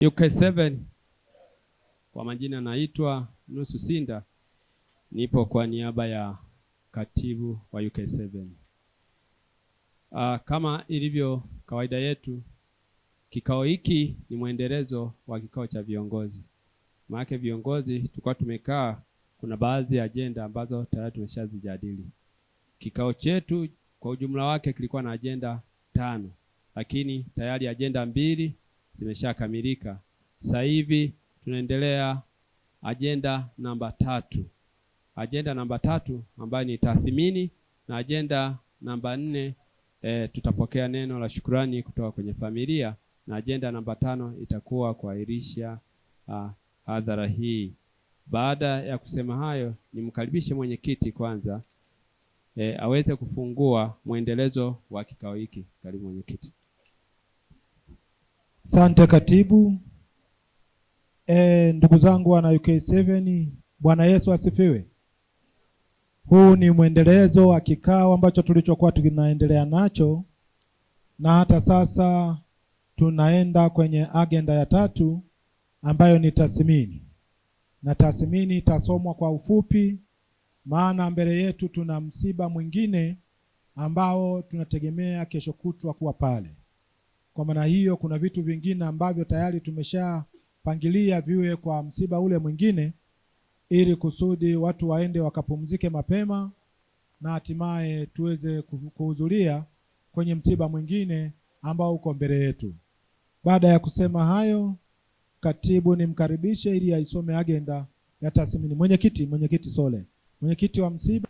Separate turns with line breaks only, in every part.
UK7 kwa majina naitwa Nusu Sinda, nipo kwa niaba ya katibu wa UK7. Kama ilivyo kawaida yetu, kikao hiki ni mwendelezo wa kikao cha viongozi. Maana viongozi tulikuwa tumekaa, kuna baadhi ya ajenda ambazo tayari tumeshazijadili. Kikao chetu kwa ujumla wake kilikuwa na ajenda 5, lakini tayari ajenda 2 zimeshakamilika. Sasa hivi tunaendelea ajenda namba 3. Ajenda namba 3 ambayo ni tathmini, na ajenda namba 4 tutapokea neno la shukrani kutoka kwenye familia, na ajenda namba 5 itakuwa kuahirisha hadhara hii. Baada ya kusema hayo, nimkaribishe mwenyekiti kwanza aweze kufungua mwendelezo wa kikao hiki. Karibu mwenyekiti.
Asante katibu. Ndugu zangu wana UK7, Bwana Yesu asifiwe. Huu ni mwendelezo wa kikao ambacho tulichokuwa tunaendelea nacho, na hata sasa tunaenda kwenye agenda ya 3 ambayo ni tathmini. Na tathmini itasomwa kwa ufupi, maana mbele yetu tuna msiba mwingine ambao tunategemea kesho kutwa kuwa pale. Kwa maana hiyo kuna vitu vingine ambavyo tayari tumeshapangilia viwe kwa msiba ule mwingine, ili kusudi watu waende wakapumzike mapema na hatimaye tuweze kuhudhuria kwenye msiba mwingine ambao uko mbele yetu. Baada ya kusema hayo, katibu nimkaribishe ili aisome agenda ya tathmini. Mwenyekiti Sole. Mwenyekiti wa msiba,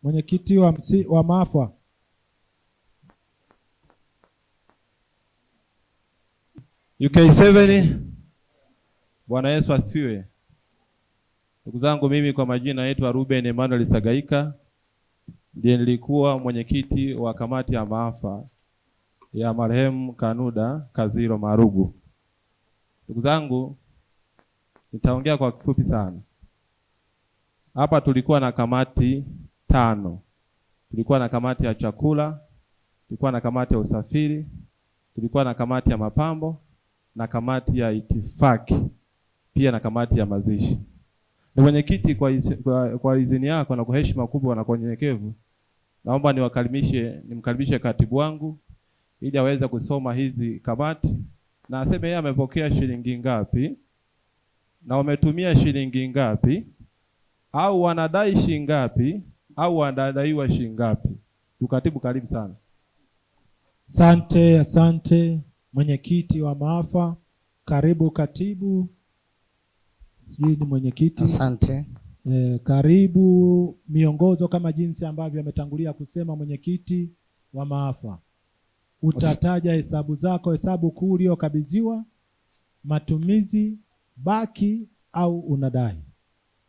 mwenyekiti wa maafa.
UK7, Bwana Yesu asifiwe. Ndugu zangu, mimi kwa majina naitwa Ruben Emmanuel Sagaika, ndiye nilikuwa mwenyekiti wa kamati ya maafa ya marehemu Kanuda Kaziro Marugu. Ndugu zangu, nitaongea kwa kifupi sana. Hapa tulikuwa na kamati 5. Tulikuwa na kamati ya chakula, tulikuwa na kamati ya usafiri, tulikuwa na kamati ya mapambo, na kamati ya itifaki, pia na kamati ya mazishi. Ni mwenyekiti, kwa idhini yako na kwa heshima kubwa na kwa unyenyekevu, naomba nimkaribishe katibu wangu ili aweze kusoma hizi kamati na aseme yeye amepokea shilingi ngapi na wametumia shilingi ngapi, au wanadai shilingi ngapi, au wanadaiwa shilingi ngapi. Tukatibu, karibu sana.
Asante mwenyekiti wa maafa. Karibu katibu. Sijui ni mwenyekiti.
Asante.
Karibu miongozo kama jinsi ambavyo ametangulia kusema mwenyekiti wa maafa. Utataja hesabu zako, hesabu kuu uliyokabidhiwa, matumizi, baki au unadai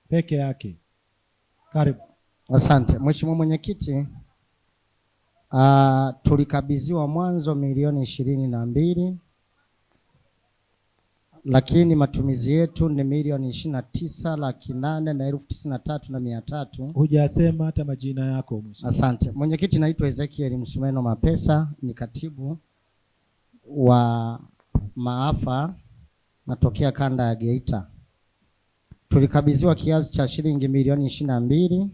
peke yake. Karibu.
Asante Mheshimiwa Mwenyekiti. Tulikabidhiwa mwanzo milioni 22, lakini matumizi yetu ni milioni 29,893,300.
Hujasema hata majina yako mheshimiwa.
Asante Mwenyekiti, naitwa Ezekiel Msumeno Mapesa, ni katibu wa maafa, natokea kanda ya Geita. Tulikabidhiwa kiasi cha shilingi milioni 22.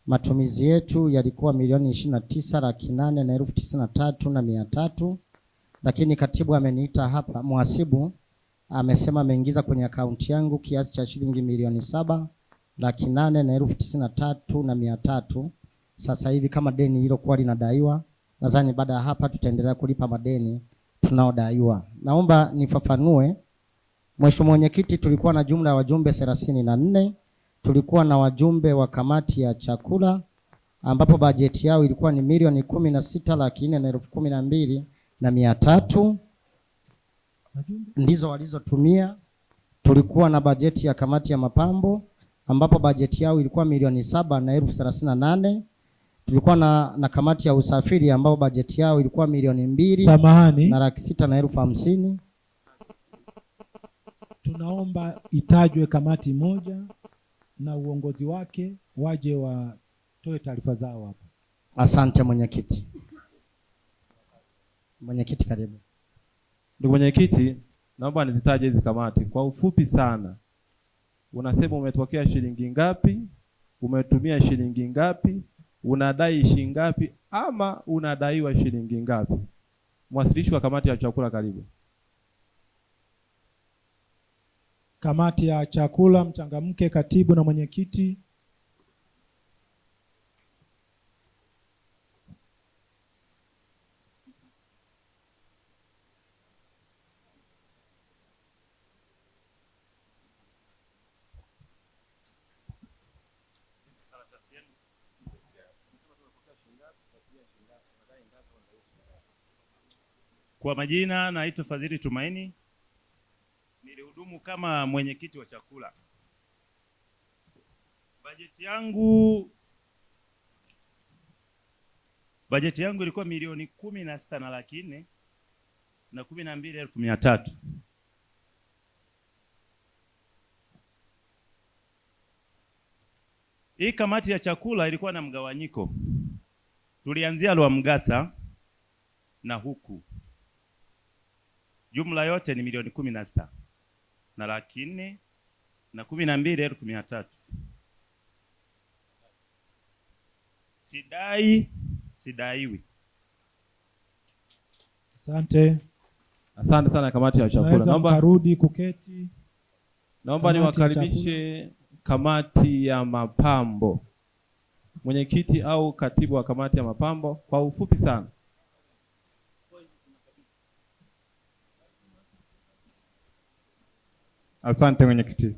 Matumizi yetu yalikuwa milioni 29,893,300, lakini katibu ameniita hapa, mhasibu amesema ameingiza kwenye akaunti yangu kiasi cha shilingi milioni 7,893,300. Sasa hivi kama deni hilo kwa linadaiwa, nadhani baada ya hapa tutaendelea kulipa madeni tunaodaiwa. Naomba nifafanue. Mheshimiwa Mwenyekiti, tulikuwa na jumla ya wajumbe 34. Tulikuwa na wajumbe wa kamati ya chakula ambapo bajeti yao ilikuwa ni milioni 16,412,300. Ndizo walizotumia. Tulikuwa na bajeti ya kamati ya mapambo ambapo bajeti yao ilikuwa milioni 7,038. Tulikuwa na kamati ya usafiri ambapo bajeti yao ilikuwa milioni 2,650,000.
Tunaomba itajwe kamati moja na uongozi wake waje watoe taarifa zao hapa.
Asante mwenyekiti. Mwenyekiti karibu.
Ndugu mwenyekiti, naomba nizitaje hizi kamati kwa ufupi sana. Unasema umetokea shilingi ngapi, umetumia shilingi ngapi, unadai shilingi ngapi, ama unadaiwa shilingi ngapi? Mwasilishi wa kamati ya chakula, karibu.
Kamati ya chakula, mchangamke, katibu na mwenyekiti.
Kwa majina naitwa Fadhili Tumaini, nilihudumu kama mwenyekiti wa chakula. Bajeti yangu ilikuwa milioni 16,412,300. Hii kamati ya chakula ilikuwa na mgawanyiko. Tulianzia Lwamgasa na huku. Jumla yote ni milioni 16,412,300. Sidaiwi.
Asante.
Asante sana kamati ya chakula.
Naomba karudi kuketi.
Naomba niwakaribishe kamati ya mapambo. Mwenyekiti au katibu wa kamati ya mapambo kwa ufupi sana.
Asante mwenyekiti.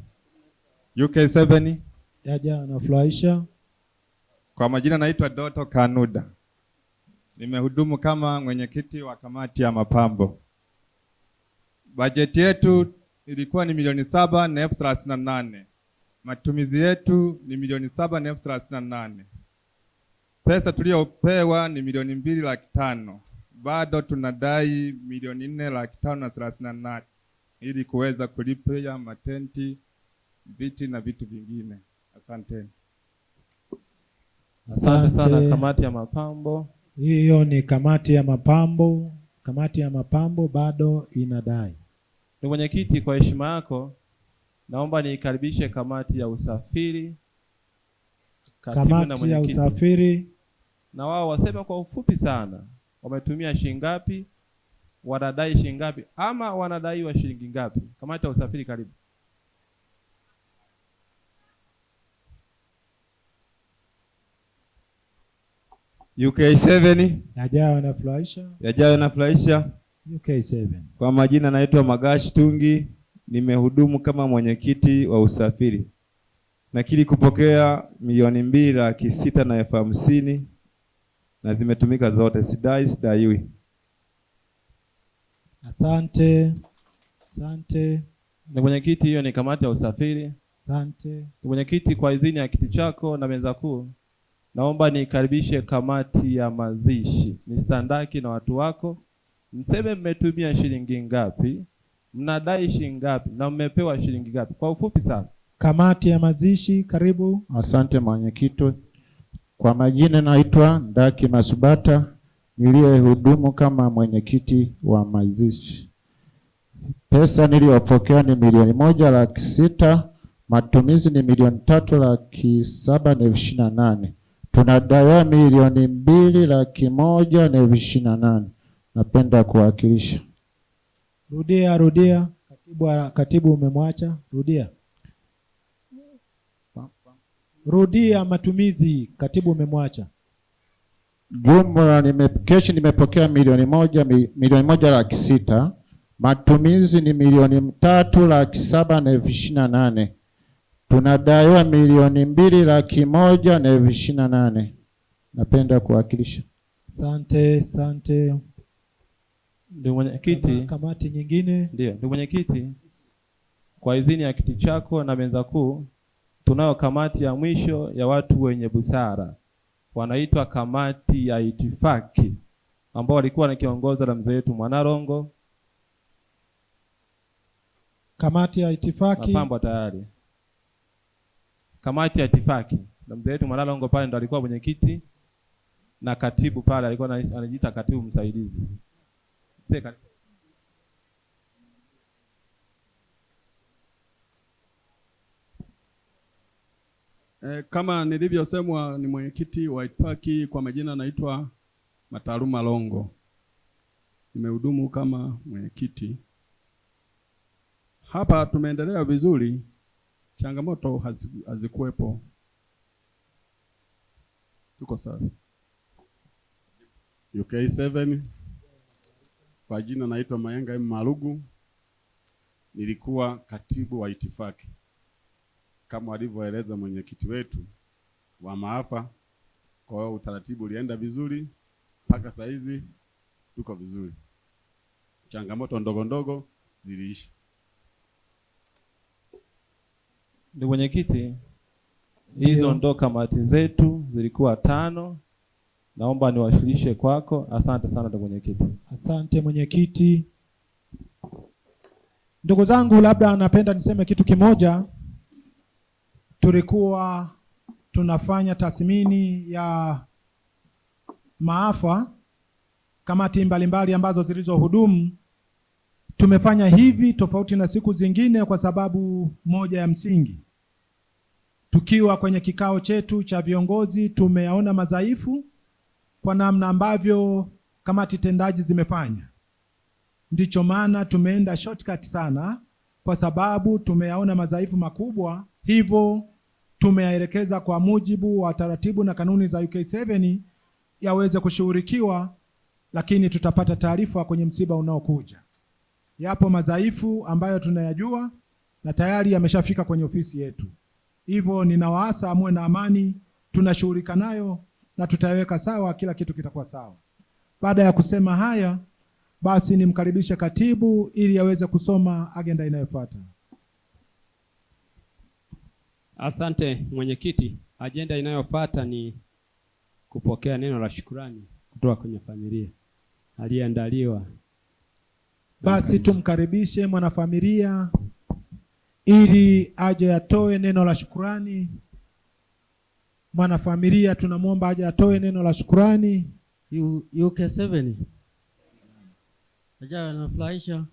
UK7
yaja anafurahisha.
Kwa majina naitwa Doto Kanuda. Nimehudumu kama mwenyekiti wa kamati ya mapambo. Bajeti yetu ilikuwa ni milioni 7,038. Matumizi yetu ni milioni 7,038. Pesa tuliyopewa ni milioni 2,500,000. Bado tunadai milioni 4,538 ili kuweza kulipia matenti, viti na vitu vingine. Asanteni.
Asante sana kamati ya mapambo.
Hiyo ni kamati ya mapambo. Kamati ya mapambo bado inadai.
Ni mwenyekiti, kwa heshima yako naomba niikaribishe kamati ya usafiri.
Kamati ya usafiri
na wao waseme kwa ufupi sana wametumia shilingi ngapi, wanadai shilingi ngapi, ama wanadaiwa shilingi ngapi. Kamati ya usafiri, karibu.
UK7
yajayo
nafurahisha.
UK7.
Kwa majina naitwa Magashi Tungi, nimehudumu kama mwenyekiti wa usafiri. Nakiri kupokea milioni 2,650,000 na zimetumika zote, sidaiwi.
Asante.
Ni mwenyekiti, hiyo ni kamati ya usafiri.
Asante.
Ni mwenyekiti, kwa idhini ya kiti chako na meza kuu, naomba nikaribishe kamati ya mazishi. Mr. Ndaki na watu wako, mseme mmetumia shilingi ngapi, mnadai shilingi ngapi, na mmepewa shilingi ngapi, kwa ufupi sana.
Kamati ya mazishi, karibu.
Asante mwenyekiti. Kwa majina naitwa Ndaki Masubata, niliyehudumu kama mwenyekiti wa mazishi. Pesa niliyopokea ni milioni 1,600,000, matumizi ni milioni 3,728,000. Tunadaiwa milioni 2,128,000. Napenda kuwakilisha.
Rudia. Katibu umemwacha. Rudia matumizi. Katibu umemwacha.
Jumla keshi nimepokea milioni 1,600,000. Matumizi ni milioni 3,728,000. Tunadaiwa milioni 2,128,000. Napenda kuwakilisha.
Asante.
Ndio mwenyekiti.
Kamati nyingine.
Ndio mwenyekiti, kwa idhini ya kiti chako na meza kuu, tunayo kamati ya mwisho ya watu wenye busara, wanaitwa kamati ya itifaki, ambao walikuwa na kiongozi na mzee wetu Mwanarongo.
Kamati ya itifaki.
Mapambo tayari. Kamati ya itifaki na mzee wetu Mwanarongo pale ndo alikuwa mwenyekiti, na katibu pale alikuwa anajiita katibu msaidizi.
Kama nilivyosemwa ni mwenyekiti wa itifaki, kwa majina naitwa Mataluma Longo. Nimehudumu kama mwenyekiti. Hapa tumeendelea vizuri, changamoto hazikuwepo. Tuko sawa.
UK7, kwa jina naitwa Mayenga M. Malugu. Nilikuwa katibu wa itifaki kama alivyoeleza mwenyekiti wetu wa maafa. Kwa hiyo utaratibu ulienda vizuri mpaka saa hizi tuko vizuri, changamoto ndogo ndogo ziliisha.
Ndugu mwenyekiti, hizo ndo kamati zetu zilikuwa 5. Naomba niwasilishe kwako. Asante sana ndugu mwenyekiti.
Asante mwenyekiti. Ndugu zangu, labda napenda niseme kitu kimoja. Tulikuwa tunafanya tathmini ya maafa, kamati mbalimbali ambazo zilizohudumu. Tumefanya hivi tofauti na siku zingine kwa sababu moja ya msingi. Tukiwa kwenye kikao chetu cha viongozi, tumeyaona madhaifu kwa namna ambavyo kamati tendaji zimefanya. Ndicho maana tumeenda shortcut sana, kwa sababu tumeyaona madhaifu makubwa, hivyo tumeyaelekeza kwa mujibu wa taratibu na kanuni za UK7 yaweze kushughulikiwa, lakini tutapata taarifa kwenye msiba unaokuja. Yapo madhaifu ambayo tunayajua na tayari yameshafika kwenye ofisi yetu. Hivyo ninawaasa muwe na amani, tunashughulika nayo na tutaweka sawa, kila kitu kitakuwa sawa. Baada ya kusema haya, basi nimkaribishe katibu ili aweze kusoma agenda inayofuata.
Asante mwenyekiti. Agenda inayofuata ni kupokea neno la shukrani kutoka kwenye familia aliyeandaliwa.
Basi tumkaribishe mwanafamilia ili aje atoe neno la shukrani. Mwanafamilia tunamwomba aje atoe neno la shukrani.
UK7 ajayo anafurahisha.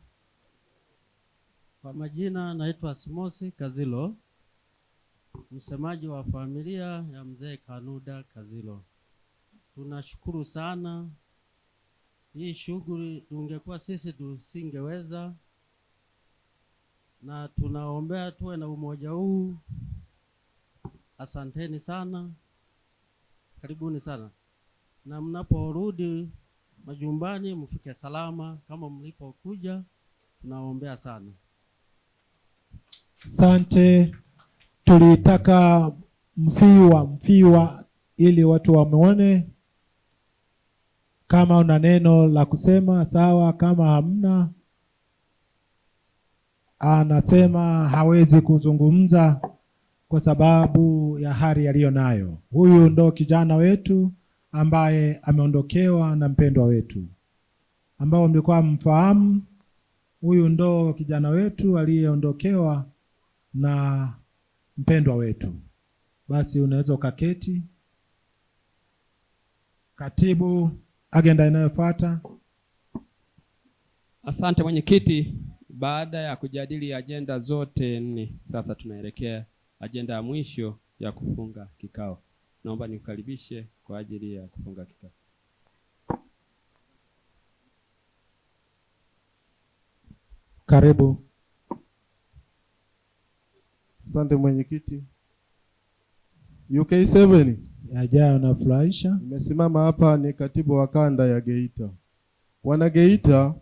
Kwa majina naitwa Simosi Kazilo, msemaji wa familia ya mzee Kanuda Kazilo. Tunashukuru sana. Hii shughuli tungekuwa sisi tusingeweza, na tunaombea tuwe na umoja huu. Asanteni sana, karibuni sana, na mnaporudi majumbani mfike salama kama mlipokuja. Tunaombea sana.
Asante. Tulitaka mfiwa ili watu wamuone. Kama una neno la kusema sawa, kama hamna, anasema hawezi kuzungumza kwa sababu ya hali aliyo nayo. Huyu ndo kijana wetu ambaye ameondokewa na mpendwa wetu, ambao mlikuwa mfahamu. Huyu ndo kijana wetu aliyeondokewa na mpendwa wetu. Basi unaweza ukaketi. Katibu, agenda inayofuata.
Asante mwenyekiti. Baada ya kujadili agenda zote 4, sasa tunaelekea agenda ya mwisho ya kufunga kikao. Naomba nikukaribishe kwa ajili ya kufunga kikao.
Karibu.
Asante mwenyekiti. UK7
yajayo nafurahisha.
Nimesimama hapa ni katibu wa kanda ya Geita. Wana Geita,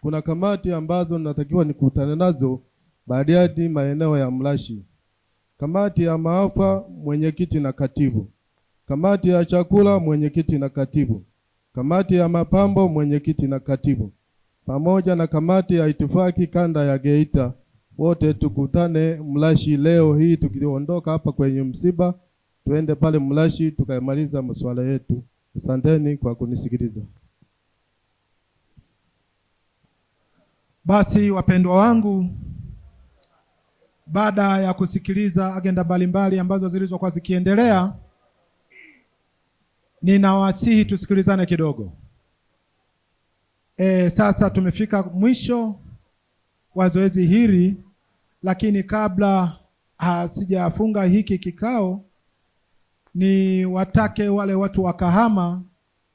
kuna kamati ambazo natakiwa nikutane nazo baadaye maeneo ya Mlashi. Kamati ya maafa, mwenyekiti na katibu. Kamati ya chakula, mwenyekiti na katibu. Kamati ya mapambo, mwenyekiti na katibu. Pamoja na kamati ya itifaki kanda ya Geita. Wote tukutane Mlashi leo hii, tukiondoka hapa kwenye msiba tuende pale Mlashi tukamaliza masuala yetu. Asanteni kwa kunisikiliza.
Basi wapendwa wangu, baada ya kusikiliza agenda mbalimbali ambazo zilizokuwa zikiendelea, ninawasihi tusikilizane kidogo. Sasa tumefika mwisho wa zoezi hili, lakini kabla sijafunga hiki kikao, ni watake wale watu wa Kahama,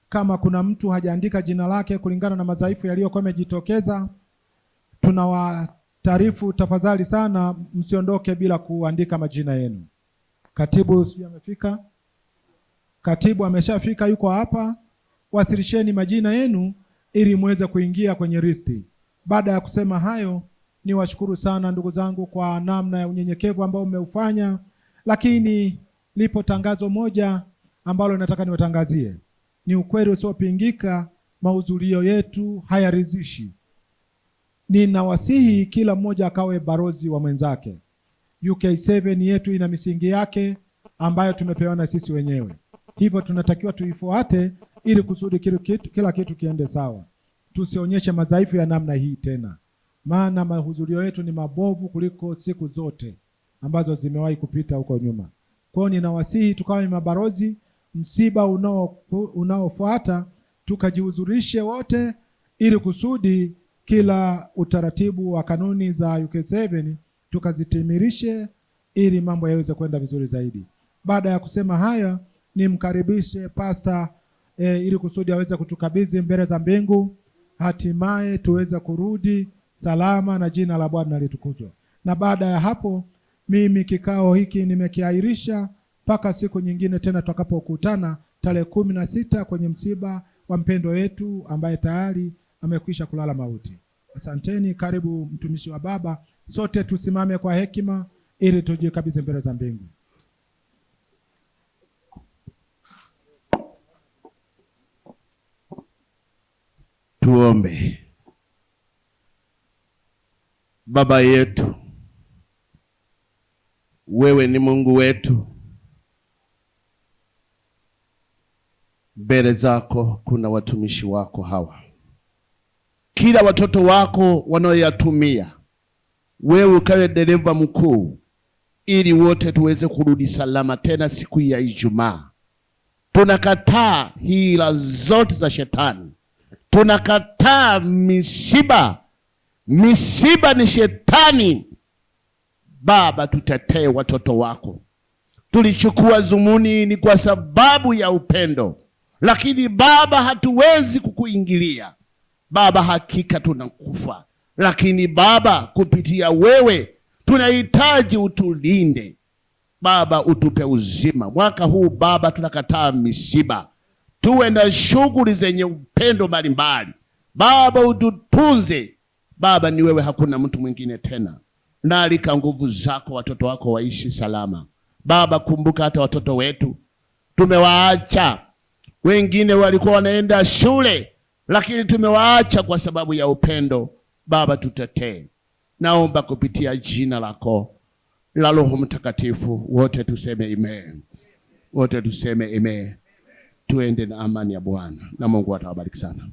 kama kuna mtu hajaandika jina lake kulingana na madhaifu yaliyokuwa yamejitokeza, tunawataarifu tafadhali sana msiondoke bila kuandika majina yenu. Katibu sijui amefika? Katibu ameshafika, yuko hapa. Wasilisheni majina yenu ili muweze kuingia kwenye listi. Baada ya kusema hayo, ni washukuru sana ndugu zangu kwa namna ya unyenyekevu ambao umeufanya, lakini lipo tangazo moja ambalo nataka niwatangazie. Ni ukweli usiopingika, mahudhurio yetu hayaridhishi. Ninawasihi kila mmoja akawe barozi wa mwenzake. UK7 yetu ina misingi yake ambayo tumepewana sisi wenyewe. Hivyo tunatakiwa tuifuate ili kusudi kila kitu kiende sawa. Tusionyeshe madhaifu ya namna hii tena, maana mahudhurio yetu ni mabovu kuliko siku zote ambazo zimewahi kupita huko nyuma. Kwa hiyo ninawasihi tukawe mabarozi. Msiba unaofuata tukajihudhurishe wote, ili kusudi kila utaratibu wa kanuni za UK7 tukazitimirishe, ili mambo yaweze kwenda vizuri zaidi. Baada ya kusema haya, nimkaribishe pasta ili kusudi aweze kutukabidhi mbele za mbingu, hatimaye tuweze kurudi salama na jina la Bwana litukuzwe. Na baada ya hapo, mimi kikao hiki nimekiahirisha mpaka siku nyingine tena tutakapokutana tarehe 16 kwenye msiba wa mpendo wetu ambaye tayari amekwisha kulala mauti. Asanteni. Karibu mtumishi wa Baba. Sote tusimame kwa hekima ili tujikabidhi mbele za mbingu.
Tuombe. Baba yetu, wewe ni Mungu wetu. Mbele zako kuna watumishi wako hawa, kila watoto wako wanaoyatumia, wewe ukawe dereva mkuu, ili wote tuweze kurudi salama tena siku ya Ijumaa. Tunakataa hila zote za shetani, tunakataa misiba. Misiba ni shetani. Baba, tutetee watoto wako. Tulichukua zumuni ni kwa sababu ya upendo, lakini Baba hatuwezi kukuingilia. Baba, hakika tunakufa, lakini Baba, kupitia wewe tunahitaji utulinde. Baba, utupe uzima mwaka huu. Baba, tunakataa misiba, tuwe na shughuli zenye upendo mbalimbali. Baba, ututunze. Baba, ni wewe, hakuna mtu mwingine tena. Naalika nguvu zako, watoto wako waishi salama. Baba, kumbuka hata watoto wetu tumewaacha. Wengine walikuwa wanaenda shule, lakini tumewaacha kwa sababu ya upendo. Baba, tutetee. Naomba kupitia jina lako la Roho Mtakatifu, wote tuseme amen. Wote tuseme amen. Tuende na amani ya Bwana, na Mungu atawabariki sana.